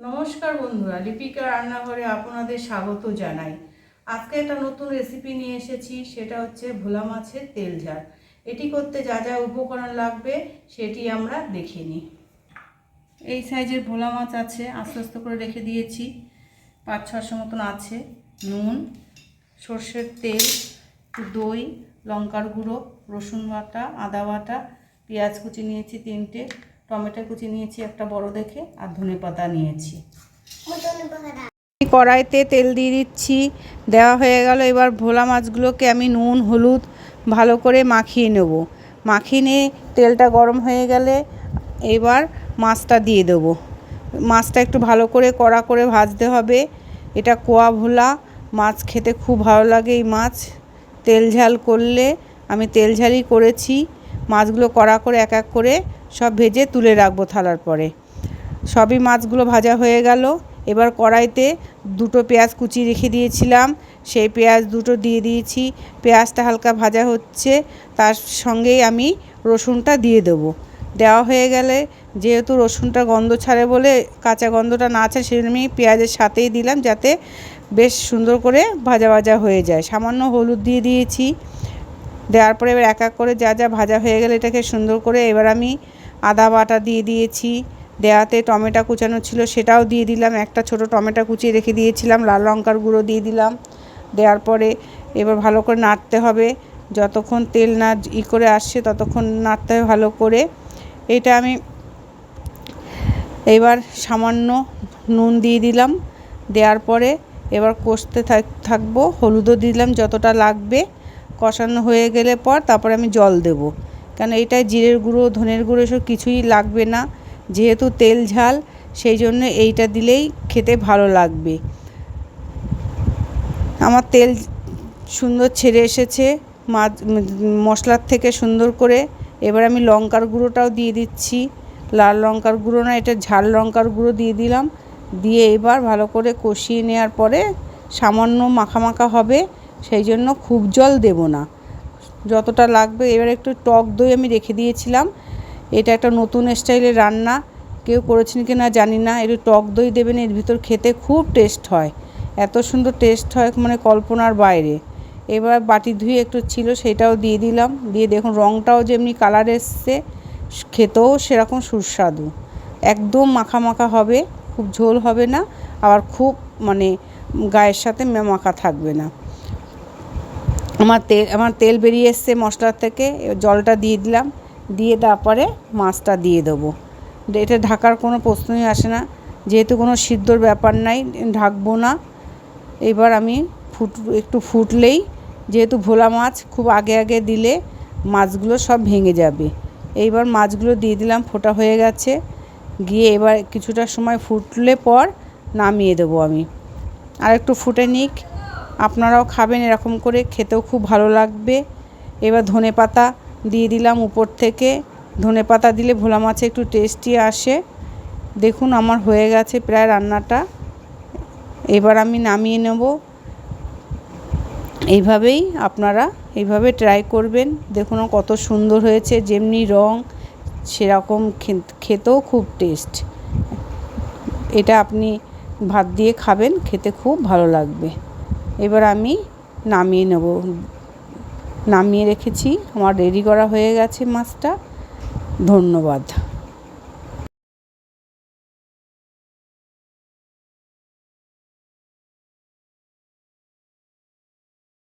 নমস্কার বন্ধুরা, লিপিকা রান্নাঘরে আপনাদের স্বাগত জানাই। আজকে একটা নতুন রেসিপি নিয়ে এসেছি, সেটা হচ্ছে ভোলা মাছের তেল ঝাল। এটি করতে যা যা উপকরণ লাগবে সেটি আমরা দেখে নিই। এই সাইজের ভোলা মাছ আছে, আস্তে আস্তে করে রেখে দিয়েছি, 5-600 মতন আছে। নুন, সর্ষের তেল, দই, লঙ্কার গুঁড়ো, রসুন বাটা, আদা বাটা, পেঁয়াজ কুচি নিয়েছি 3টে, টমেটো কুচি নিয়েছি একটা বড় দেখে, আর ধনেপাতা নিয়েছি। কড়াইতে তেল দিয়ে দিচ্ছি, দেওয়া হয়ে গেল। এবার ভোলা মাছগুলোকে আমি নুন হলুদ ভালো করে মাখিয়ে নেব। মাখিয়ে নিয়ে তেলটা গরম হয়ে গেলে এবার মাছটা দিয়ে দেবো। মাছটা একটু ভালো করে কড়া করে ভাজতে হবে। এটা কোয়া ভোলা মাছ, খেতে খুব ভালো লাগে এই মাছ। তেল ঝাল করলে আমি তেল ঝালই করেছি। মাছগুলো কড়া করে এক এক করে সব ভেজে তুলে রাখবো থালার পরে। সবই মাছগুলো ভাজা হয়ে গেল। এবার কড়াইতে 2টো পেঁয়াজ কুচি রেখে দিয়েছিলাম, সেই পেঁয়াজ 2টো দিয়ে দিয়েছি। পেঁয়াজটা হালকা ভাজা হচ্ছে, তার সঙ্গেই আমি রসুনটা দিয়ে দেবো। দেওয়া হয়ে গেলে, যেহেতু রসুনটা গন্ধ ছাড়ে বলে, কাঁচা গন্ধটা না ছাড়ে, সেজন্য আমি পেঁয়াজের সাথেই দিলাম, যাতে বেশ সুন্দর করে ভাজা ভাজা হয়ে যায়। সামান্য হলুদ দিয়ে দিয়েছি। দেওয়ার পরে এবার এক এক করে যা যা ভাজা হয়ে গেলে এটাকে সুন্দর করে, এবার আমি আদা বাটা দিয়ে দিয়েছি। দেওয়াতে টমেটো কুচানো ছিল, সেটাও দিয়ে দিলাম। একটা ছোট টমেটো কুচিয়ে রেখে দিয়েছিলাম। লাল লঙ্কার গুঁড়ো দিয়ে দিলাম। দেওয়ার পরে এবার ভালো করে নাড়তে হবে, যতক্ষণ তেল না করে আসছে ততক্ষণ নাড়তে হবে ভালো করে। এটা আমি এবার সামান্য নুন দিয়ে দিলাম। দেওয়ার পরে এবার কষতে থাকবো। হলুদও দিলাম যতটা লাগবে। কষানো হয়ে গেলে পর তারপরে আমি জল দেব, কারণ এইটায় জিরের গুঁড়ো ধনের গুঁড়ো এসব কিছুই লাগবে না, যেহেতু তেল ঝাল, সেই জন্য এইটা দিলেই খেতে ভালো লাগবে। আমার তেল সুন্দর ছেড়ে এসেছে মাছ মশলার থেকে সুন্দর করে। এবার আমি লঙ্কার গুঁড়োটাও দিয়ে দিচ্ছি। লাল লঙ্কার গুঁড়ো না, এটা ঝাল লঙ্কার গুঁড়ো দিয়ে দিলাম। দিয়ে এবার ভালো করে কষিয়ে নেওয়ার পরে সামান্য মাখা মাখা হবে, সেই জন্য খুব জল দেব না, যতটা লাগবে। এবার একটু টক দই আমি রেখে দিয়েছিলাম। এটা একটা নতুন স্টাইলের রান্না, কেউ করেছেন কি না জানি না। একটু টক দই দেবেন, এর ভিতর খেতে খুব টেস্ট হয়, এত সুন্দর টেস্ট হয় মানে কল্পনার বাইরে। এবার বাটি ধুয়ে একটু ছিল, সেটাও দিয়ে দিলাম। দিয়ে দেখুন রঙটাও যেমনি কালার এসছে, খেতেও সেরকম সুস্বাদু। একদম মাখা মাখা হবে, খুব ঝোল হবে না, আবার খুব মানে গায়ের সাথে মাখা থাকবে না। আমার তেল বেরিয়ে এসছে মশলার থেকে। জলটা দিয়ে দিলাম। দিয়ে তারপরে মাছটা দিয়ে দেবো। এটা ঢাকার কোনো প্রশ্নই আসে না, যেহেতু কোনো সিদ্ধর ব্যাপার নাই, ঢাকবো না। এবার আমি একটু ফুটলেই, যেহেতু ভোলা মাছ খুব আগে আগে দিলে মাছগুলো সব ভেঙে যাবে। এইবার মাছগুলো দিয়ে দিলাম, ফোটা হয়ে গেছে। গিয়ে এবার কিছুটা সময় ফুটলে পর নামিয়ে দেবো আমি। আর একটু ফুটে নিক, আপনারাও খাবেন এরকম করে, খেতেও খুব ভালো লাগবে। এবার ধনেপাতা দিয়ে দিলাম উপর থেকে। ধনেপাতা দিলে ভোলা মাছে একটু টেস্টি আসে। দেখুন আমার হয়ে গেছে প্রায় রান্নাটা। এবার আমি নামিয়ে নেব। এইভাবেই আপনারা এইভাবে ট্রাই করবেন। দেখুন কত সুন্দর হয়েছে, যেমনি রং সেরকম খেতেও খুব টেস্ট। এটা আপনি ভাত দিয়ে খাবেন, খেতে খুব ভালো লাগবে। এবার আমি নামিয়ে নেব। নামিয়ে রেখেছি, আমার রেডি করা হয়ে গেছে মাছটা। ধন্যবাদ।